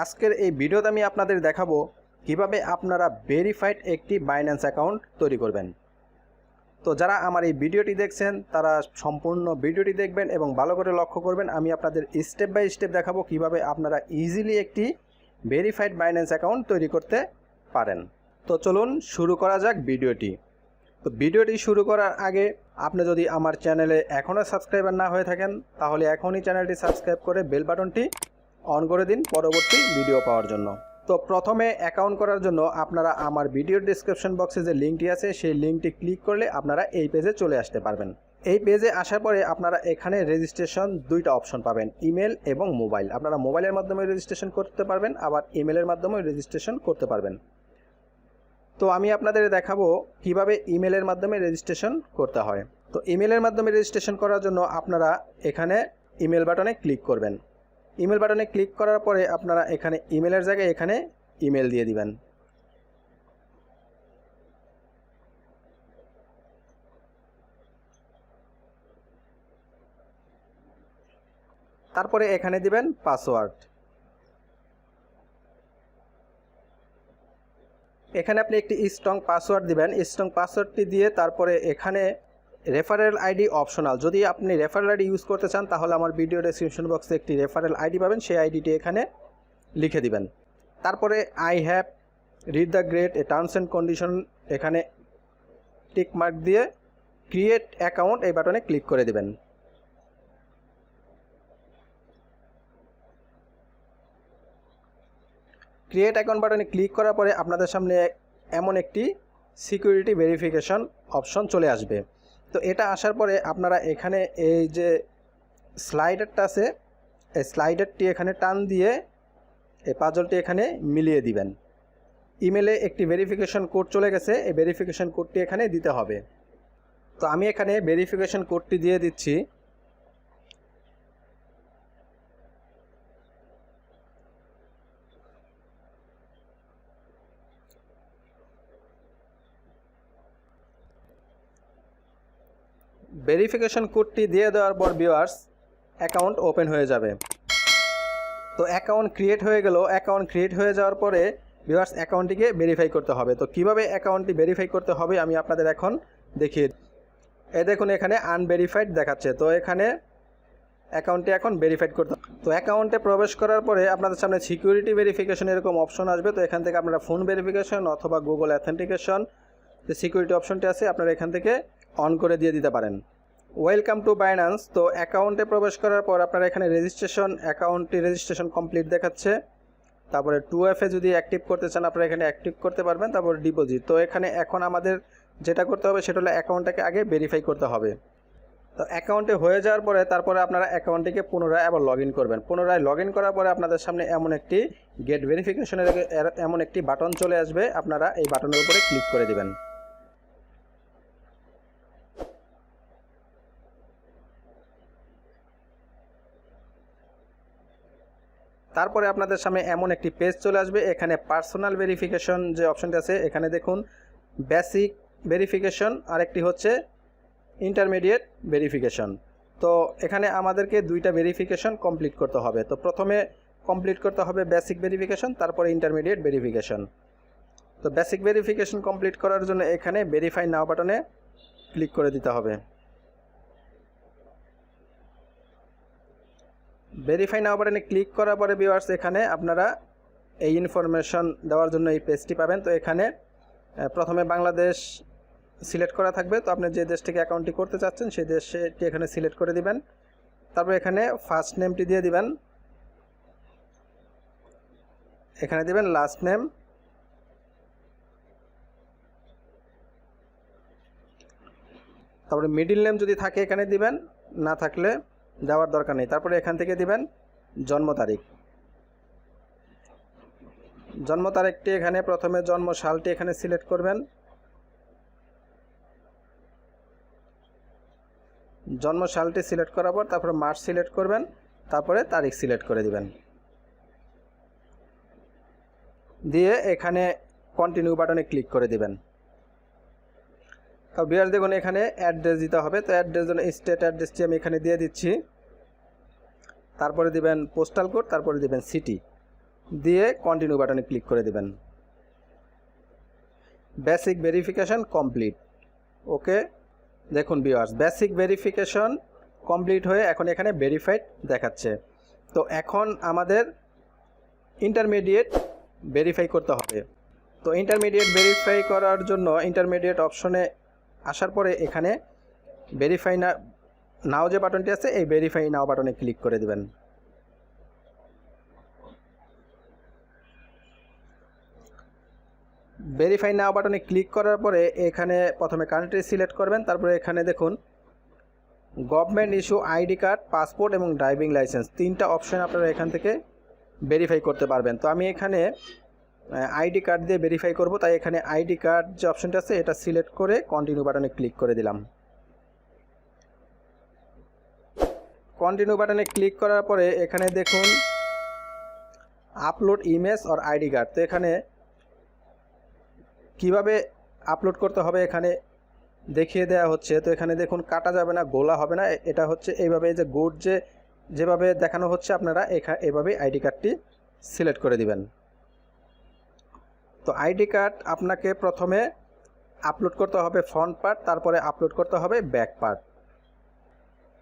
আজকের এই ভিডিওতে আমি আপনাদের দেখাবো কিভাবে আপনারা ভেরিফাইড একটি বাইন্যান্স অ্যাকাউন্ট তৈরি করবেন। তো যারা আমার এই ভিডিওটি দেখছেন তারা সম্পূর্ণ ভিডিওটি দেখবেন এবং ভালো করে লক্ষ্য করবেন। আমি আপনাদের স্টেপ বাই স্টেপ দেখাবো কিভাবে আপনারা ইজিলি একটি ভেরিফাইড বাইন্যান্স অ্যাকাউন্ট তৈরি করতে পারেন। তো চলুন শুরু করা যাক ভিডিওটি। তো ভিডিওটি শুরু করার আগে আপনি যদি আমার চ্যানেলে এখনও সাবস্ক্রাইবার না হয়ে থাকেন তাহলে এখনই চ্যানেলটি সাবস্ক্রাইব করে বেল বাটনটি অন করে দিন পরবর্তী ভিডিও পাওয়ার জন্য। তো প্রথমে অ্যাকাউন্ট করার জন্য আপনারা আমার ভিডিওর ডেসক্রিপশন বক্সে যে লিঙ্কটি আছে সেই লিঙ্কটি ক্লিক করলে আপনারা এই পেজে চলে আসতে পারবেন। এই পেজে আসার পরে আপনারা এখানে রেজিস্ট্রেশন দুইটা অপশন পাবেন, ইমেল এবং মোবাইল। আপনারা মোবাইলের মাধ্যমে রেজিস্ট্রেশন করতে পারবেন, আবার ইমেলের মাধ্যমে রেজিস্ট্রেশন করতে পারবেন। তো আমি আপনাদের দেখাবো কিভাবে ইমেলের মাধ্যমে রেজিস্ট্রেশন করতে হয়। তো ইমেলের মাধ্যমে রেজিস্ট্রেশন করার জন্য আপনারা এখানে ইমেল বাটনে ক্লিক করবেন। ইমেল বাটনে ক্লিক করার পরে আপনারা এখানে ইমেলের জায়গায় এখানে ইমেল দিয়ে দিবেন। তারপরে এখানে দিবেন পাসওয়ার্ড। এখানে আপনি একটি স্ট্রং পাসওয়ার্ড দিবেন। স্ট্রং পাসওয়ার্ডটি দিয়ে তারপরে এখানে রেফারেল আইডি অপশনাল। যদি আপনি রেফারেল আইডি ইউজ করতে চান তাহলে আমার ভিডিও ডেসক্রিপশন বক্সে একটি রেফারেল আইডি পাবেন, সেই আইডিটি এখানে লিখে দিবেন। তারপরে I have read the great terms and condition এখানে টিক মার্ক দিয়ে ক্রিয়েট অ্যাকাউন্ট এই বাটনে ক্লিক করে দিবেন। ক্রিয়েট অ্যাকাউন্ট বাটনে ক্লিক করার পরে আপনাদের সামনে এমন একটি সিকিউরিটি ভেরিফিকেশন অপশন চলে আসবে। তো এটা আসার পরে আপনারা এখানে এই যে স্লাইডারটা আছে এই স্লাইডারটি এখানে টান দিয়ে এই পাজলটি এখানে মিলিয়ে দিবেন। ইমেলে একটি ভেরিফিকেশন কোড চলে গেছে, এই ভেরিফিকেশন কোডটি এখানে দিতে হবে। তো আমি এখানে ভেরিফিকেশন কোডটি দিয়ে দিচ্ছি। ভেরিফিকেশন কোডটি দিয়ে দেওয়ার পর ভিউয়ার্স অ্যাকাউন্ট ওপেন হয়ে যাবে। তো অ্যাকাউন্ট ক্রিয়েট হয়ে গেল। অ্যাকাউন্ট ক্রিয়েট হয়ে যাওয়ার পরে ভিউয়ার্স অ্যাকাউন্টটিকে ভেরিফাই করতে হবে। তো কিভাবে অ্যাকাউন্টটি ভেরিফাই করতে হবে আমি আপনাদের এখন দেখিয়ে। দেখুন এখানে আনভেরিফাইড দেখাচ্ছে। তো এখানে অ্যাকাউন্টটি এখন ভেরিফাইড করতে। তো অ্যাকাউন্টে প্রবেশ করার পরে আপনাদের সামনে সিকিউরিটি ভেরিফিকেশন এরকম অপশন আসবে। তো এখান থেকে আপনারা ফোন ভেরিফিকেশন অথবা গুগল অথেন্টিকেশন যে সিকিউরিটি অপশনটি আছে আপনারা এখান থেকে অন করে দিয়ে দিতে পারেন। Welcome to Binance. তো অ্যাকাউন্টে প্রবেশ করার পর আপনারা এখানে রেজিস্ট্রেশন অ্যাকাউন্টটি রেজিস্ট্রেশন কমপ্লিট দেখাচ্ছে। তারপরে 2FA যদি অ্যাক্টিভ করতে চান আপনারা এখানে অ্যাক্টিভ করতে পারবেন। তারপর ডিপোজিট। তো এখানে এখন আমাদের যেটা করতে হবে সেটা হলো অ্যাকাউন্টটাকে আগে ভেরিফাই করতে হবে। তো অ্যাকাউন্টে হয়ে যাওয়ার পরে তারপরে আপনারা অ্যাকাউন্টটিকে পুনরায় আবার লগ ইন করবেন। পুনরায় লগ ইন করার পরে আপনাদের সামনে এমন একটি গেট ভেরিফিকেশনের এমন একটি বাটন চলে আসবে। আপনারা এই বাটনের উপরে ক্লিক করে দিবেন। তারপরে আপনাদের সামনে এমন একটি পেজ চলে আসবে। এখানে পার্সোনাল ভেরিফিকেশন যে অপশনটি আছে এখানে দেখুন বেসিক ভেরিফিকেশন আর একটি হচ্ছে ইন্টারমিডিয়েট ভেরিফিকেশন। তো এখানে আমাদেরকে দুইটা ভেরিফিকেশন কমপ্লিট করতে হবে। তো প্রথমে কমপ্লিট করতে হবে বেসিক ভেরিফিকেশন, তারপরে ইন্টারমিডিয়েট ভেরিফিকেশন। তো বেসিক ভেরিফিকেশন কমপ্লিট করার জন্য এখানে ভেরিফাই নাও বাটনে ক্লিক করে দিতে হবে। ভেরিফাই নাও বাটনে ক্লিক করার পরে ভিউয়ার্স এখানে আপনারা এই ইনফরমেশন দেওয়ার জন্য এই পেজটি পাবেন। তো এখানে প্রথমে বাংলাদেশ সিলেক্ট করা থাকবে। তো আপনি যে দেশ থেকে অ্যাকাউন্টটি করতে চাচ্ছেন সেই দেশটি এখানে সিলেক্ট করে দিবেন। তারপর এখানে ফার্স্ট নেমটি দিয়ে দিবেন, এখানে দিবেন লাস্ট নেম, তারপরে মিডিল নেম যদি থাকে এখানে দিবেন, না থাকলে দেওয়ার দরকার নেই। তারপরে এখান থেকে দিবেন জন্ম তারিখ। জন্ম তারিখটি এখানে প্রথমে জন্ম সালটি এখানে সিলেক্ট করবেন। জন্ম সালটি সিলেক্ট করার পর তারপরে মাস সিলেক্ট করবেন, তারপরে তারিখ সিলেক্ট করে দিবেন। দিয়ে এখানে কন্টিনিউ বাটনে ক্লিক করে দিবেন। তো ভিউয়ার্স দেখুন এখানে অ্যাড্রেস দিতে হবে। তো অ্যাড্রেস জন্য স্টেট অ্যাড্রেসটি আমি এখানে দিয়ে দিচ্ছি। তারপরে দিবেন পোস্টাল কোড, তারপরে দিবেন সিটি। দিয়ে কন্টিনিউ বাটনে ক্লিক করে দিবেন। Basic verification complete. ওকে, দেখুন ভিউয়ার্স, বেসিক ভেরিফিকেশন কমপ্লিট হয়ে এখন এখানে ভেরিফাইড দেখাচ্ছে। তো এখন আমাদের ইন্টারমিডিয়েট ভেরিফাই করতে হবে। তো ইন্টারমিডিয়েট ভেরিফাই করার জন্য ইন্টারমিডিয়েট অপশনে আসার পরে এখানে ভেরিফাই নাও যে বাটনটি আছে এই ভেরিফাই নাও বাটনে ক্লিক করে দিবেন। ভেরিফাই নাও বাটনে ক্লিক করার পরে এখানে প্রথমে কান্ট্রি সিলেক্ট করবেন, তারপরে এখানে দেখুন government issue ID card, passport এবং ড্রাইভিং লাইসেন্স, তিনটা অপশন আপনারা এখান থেকে ভেরিফাই করতে পারবেন। তো আমি এখানে আইডি কার্ড দিয়ে ভেরিফাই করব, তাই এখানে আইডি কার্ড যে অপশনটা আছে এটা সিলেক্ট করে কন্টিনিউ বাটনে ক্লিক করে দিলাম। কন্টিনিউ বাটনে ক্লিক করার পরে এখানে দেখুন upload image or ID card. তো এখানে কিভাবে আপলোড করতে হবে এখানে দেখিয়ে দেওয়া হচ্ছে। তো এখানে দেখুন কাটা যাবে না, গোলা হবে না, এটা হচ্ছে এইভাবে যে গুড যেভাবে দেখানো হচ্ছে আপনারা এভাবেই আইডি কার্ডটি সিলেক্ট করে দিবেন। তো আইডি কার্ড আপনাকে প্রথমে আপলোড করতে হবে ফ্রন্ট পার্ট, তারপরে আপলোড করতে হবে ব্যাক পার্ট।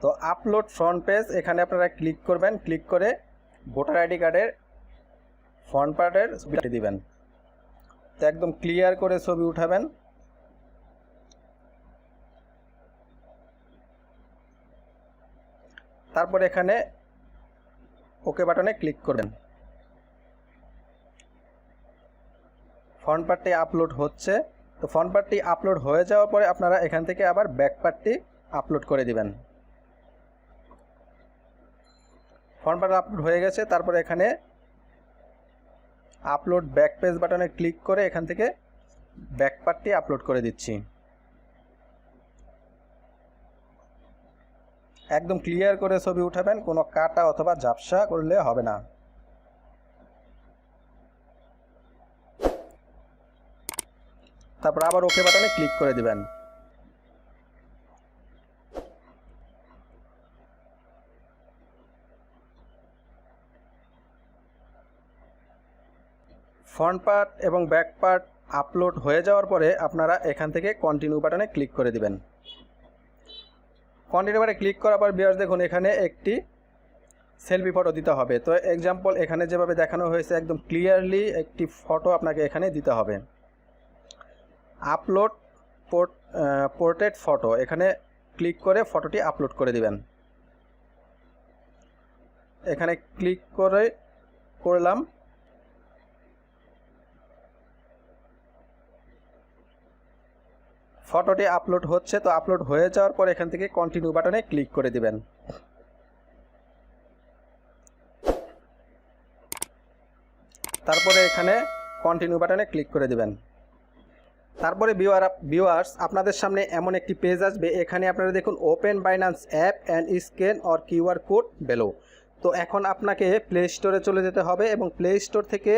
তো আপলোড ফ্রন্ট পেজ এখানে আপনারা ক্লিক করবেন, ক্লিক করে ভোটার আইডি কার্ডের ফ্রন্ট পার্টের ছবিটি দিবেন। তো একদম ক্লিয়ার করে ছবি উঠাবেন। তারপরে এখানে ওকে বাটনে ক্লিক করবেন। ফ্রন্ট পার্টটি আপলোড হচ্ছে। তো ফ্রন্ট পার্টটি আপলোড হয়ে যাওয়ার পরে আপনারা এখান থেকে আবার ব্যাক পার্টটি আপলোড করে দিবেন। ফ্রন্ট পার্ট আপলোড হয়ে গেছে, তারপরে এখানে আপলোড ব্যাক পেজ বাটনে ক্লিক করে এখান থেকে ব্যাক পার্টটি আপলোড করে দিচ্ছি। একদম ক্লিয়ার করে ছবি উঠাবেন, কোনো কাটা অথবা ঝাপসা করলে হবে না। তারপর আবার ওকে বাটনে ক্লিক করে দিবেন। ফ্রন্ট পার্ট এবং ব্যাক পার্ট আপলোড হয়ে যাওয়ার পরে আপনারা এখান থেকে কন্টিনিউ বাটনে ক্লিক করে দিবেন। কন্টিনিউ বাটনে ক্লিক করার পর ভিউয়ার্স দেখুন এখানে একটি সেলফি ফটো দিতে হবে। তো এক্সাম্পল এখানে যেভাবে দেখানো হয়েছে একদম ক্লিয়ারলি একটি ফটো আপনাকে এখানে দিতে হবে। আপলোড পোর্ট্রেট ফটো, এখানে ক্লিক করে ফটোটি আপলোড করে দিবেন। এখানে ক্লিক করলাম। ফটোটি আপলোড হচ্ছে। তো আপলোড হয়ে যাওয়ার পর এখান থেকে কন্টিনিউ বাটনে ক্লিক করে দিবেন। তারপরে এখানে কন্টিনিউ বাটনে ক্লিক করে দিবেন। তারপরে ভিউয়ার্স আপনাদের সামনে এমন একটি পেজ আসবে, এখানে আপনারা দেখুন open Binance app and scan or QR code below. তো এখন আপনাকে প্লে স্টোরে চলে যেতে হবে এবং প্লে স্টোর থেকে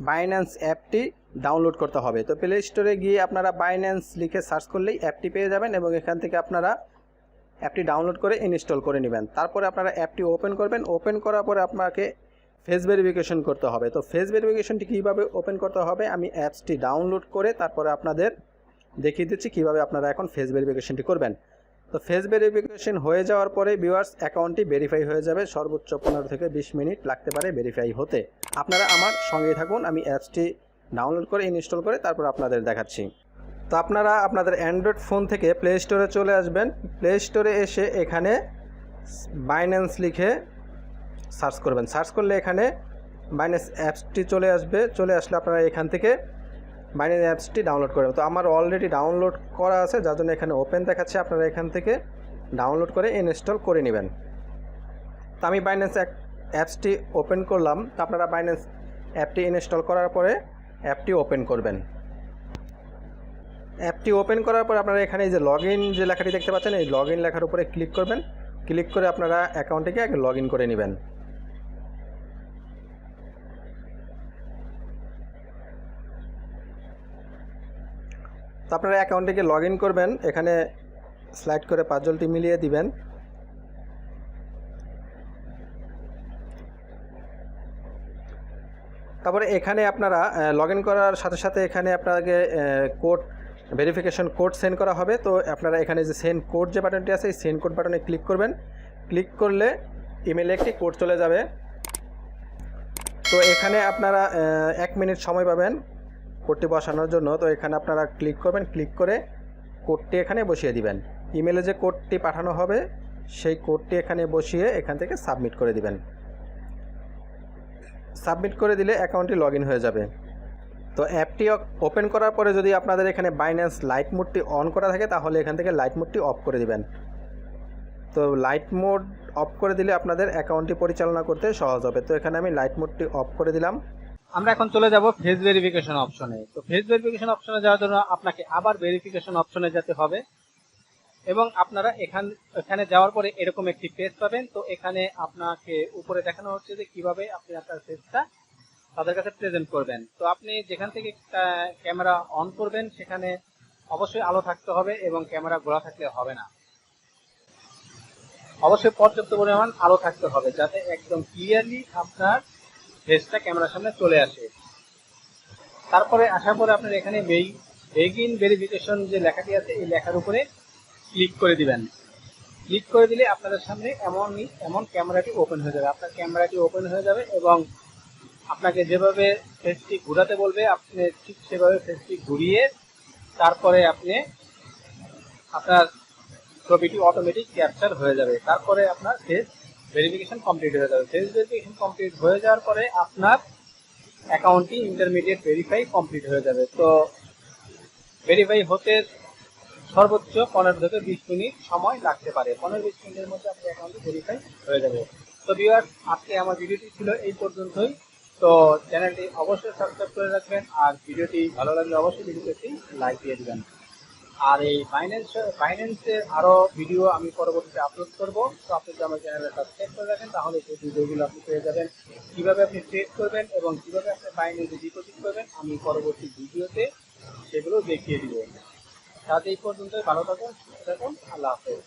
বাইন্যান্স অ্যাপটি ডাউনলোড করতে হবে। তো প্লে স্টোরে গিয়ে আপনারা বাইন্যান্স লিখে সার্চ করলেই অ্যাপটি পেয়ে যাবেন এবং এখান থেকে আপনারা অ্যাপটি ডাউনলোড করে ইনস্টল করে নেবেন। তারপরে আপনারা অ্যাপটি ওপেন করবেন। ওপেন করার পরে আপনাকে ফেস ভেরিফিকেশন করতে হবে। তো ফেস ভেরিফিকেশনটি কীভাবে ওপেন করতে হবে আমি অ্যাপসটি ডাউনলোড করে তারপরে আপনাদের দেখিয়ে দিচ্ছি কীভাবে আপনারা এখন ফেস ভেরিফিকেশনটি করবেন। তো ফেস ভেরিফিকেশন হয়ে যাওয়ার পরে ভিউয়ার্স অ্যাকাউন্টটি ভেরিফাই হয়ে যাবে। সর্বোচ্চ 15 থেকে 20 মিনিট লাগতে পারে ভেরিফাই হতে। আপনারা আমার সঙ্গেই থাকুন, আমি অ্যাপসটি ডাউনলোড করে ইনস্টল করে তারপর আপনাদের দেখাচ্ছি। তো আপনারা আপনাদের অ্যান্ড্রয়েড ফোন থেকে প্লে স্টোরে চলে আসবেন। প্লে স্টোরে এসে এখানে বাইন্যান্স লিখে সার্চ করবেন। সার্চ করলে এখানে বাইন্যান্স অ্যাপসটি চলে আসবে। চলে আসলে আপনারা এখান থেকে বাইন্যান্স অ্যাপসটি ডাউনলোড করবেন। তো আমার অলরেডি ডাউনলোড করা আছে, যার জন্য এখানে ওপেন দেখাচ্ছে। আপনারা এখান থেকে ডাউনলোড করে ইনস্টল করে নেবেন। তো আমি বাইন্যান্স অ্যাপসটি ওপেন করলাম। তো আপনারা বাইন্যান্স অ্যাপটি ইনস্টল করার পরে অ্যাপটি ওপেন করবেন। অ্যাপটি ওপেন করার পর আপনারা এখানে এই যে লগ ইন যে লেখাটি দেখতে পাচ্ছেন, এই লগ ইন লেখার উপরে ক্লিক করবেন। ক্লিক করে আপনারা অ্যাকাউন্টটিকে আগে লগ ইন করে নেবেন। তো আপনারা অ্যাকাউন্টটিকে লগ ইন করবেন, এখানে স্লাইড করে পাঁচজলটি মিলিয়ে দিবেন। তারপরে এখানে আপনারা লগ ইন করার সাথে সাথে এখানে আপনাকে কোড ভেরিফিকেশন কোড সেন্ড করা হবে। তো আপনারা এখানে যে সেন্ড কোড যে বাটনটি আছে এই সেন্ড কোড বাটনে ক্লিক করবেন। ক্লিক করলে ইমেলে একটি কোড চলে যাবে। তো এখানে আপনারা 1 মিনিট সময় পাবেন কোডটি বসানোর জন্য। তো এখানে আপনারা ক্লিক করবেন, ক্লিক করে কোডটি এখানে বসিয়ে দিবেন। ইমেলে যে কোডটি পাঠানো হবে সেই কোডটি এখানে বসিয়ে এখান থেকে সাবমিট করে দিবেন। সাবমিট করে দিলে অ্যাকাউন্টটি লগ ইন হয়ে যাবে। তো অ্যাপটি ওপেন করার পরে যদি আপনাদের এখানে বাইন্যান্স লাইট মোডটি অন করা থাকে তাহলে এখান থেকে লাইট মোডটি অফ করে দিবেন। তো লাইট মোড অফ করে দিলে আপনাদের অ্যাকাউন্টটি পরিচালনা করতে সহজ হবে। তো এখানে আমি লাইট মোডটি অফ করে দিলাম। আমরা এখন চলে যাব ফেস ভেরিফিকেশন অপশনে। তো ফেস ভেরিফিকেশন অপশনে যাওয়ার জন্য আপনাকে আবার ভেরিফিকেশন অপশনে যেতে হবে এবং আপনারা এখানে যাওয়ার পরে এরকম একটি পেজ পাবেন। তো এখানে আপনাকে উপরে দেখানো হচ্ছে যে কিভাবে আপনি আপনার পেজটা তাদের কাছে প্রেজেন্ট করবেন। তো আপনি যেখান থেকে ক্যামেরা অন করবেন সেখানে অবশ্যই আলো থাকতে হবে এবং ক্যামেরা ঘোরা থাকলে হবে না। অবশ্যই পর্যাপ্ত পরিমাণ আলো থাকতে হবে যাতে একদম ক্লিয়ারলি আপনার ফেসটা ক্যামেরার সামনে চলে আসে। তারপরে আসার পরে আপনার এখানে বেগিন ভেরিফিকেশন যে লেখাটি আছে এই লেখার উপরে ক্লিক করে দিবেন। ক্লিক করে দিলে আপনাদের সামনে এমন ক্যামেরাটি ওপেন হয়ে যাবে। আপনার ক্যামেরাটি ওপেন হয়ে যাবে এবং আপনাকে যেভাবে ফেসটি ঘুরাতে বলবে আপনি ঠিক সেভাবে ফেসটি ঘুরিয়ে তারপরে আপনি আপনার ছবিটি অটোমেটিক ক্যাপচার হয়ে যাবে। তারপরে আপনার ফেস ভেরিফিকেশন কমপ্লিট হয়ে যাবে। ফেস ভেরিফিকেশন কমপ্লিট হয়ে যাওয়ার পরে আপনার অ্যাকাউন্টটি ইন্টারমিডিয়েট ভেরিফাই কমপ্লিট হয়ে যাবে। তো ভেরিফাই হতে সর্বোচ্চ 15 থেকে 20 মিনিট সময় লাগতে পারে। 15-20 মিনিটের মধ্যে আপনার অ্যাকাউন্টটি ভেরিফাই হয়ে যাবে। তো ভিউয়ার্স, আজকে আমার ভিডিওটি ছিল এই পর্যন্তই। তো চ্যানেলটি অবশ্যই সাবস্ক্রাইব করে রাখবেন আর ভিডিওটি ভালো লাগলে অবশ্যই ভিডিওতে একটি লাইক দিয়ে দিবেন। আর এই বাইন্যান্সের আরো ভিডিও আমি পরবর্তীতে আপলোড করব। তো আপনি যদি আমার চ্যানেলে সাবস্ক্রাইব করে রাখেন তাহলে সেই ভিডিওগুলো আপনি পেয়ে যাবেন। কিভাবে আপনি ট্রেড করবেন এবং কিভাবে আপনি বাইন্যান্সে ডিপোজিট করবেন আমি পরবর্তী ভিডিওতে সেগুলো দেখিয়ে দিব। তাহলে এই পর্যন্তই, ভালো থাকুন, সুস্থ থাকুন, আল্লাহ হাফেজ।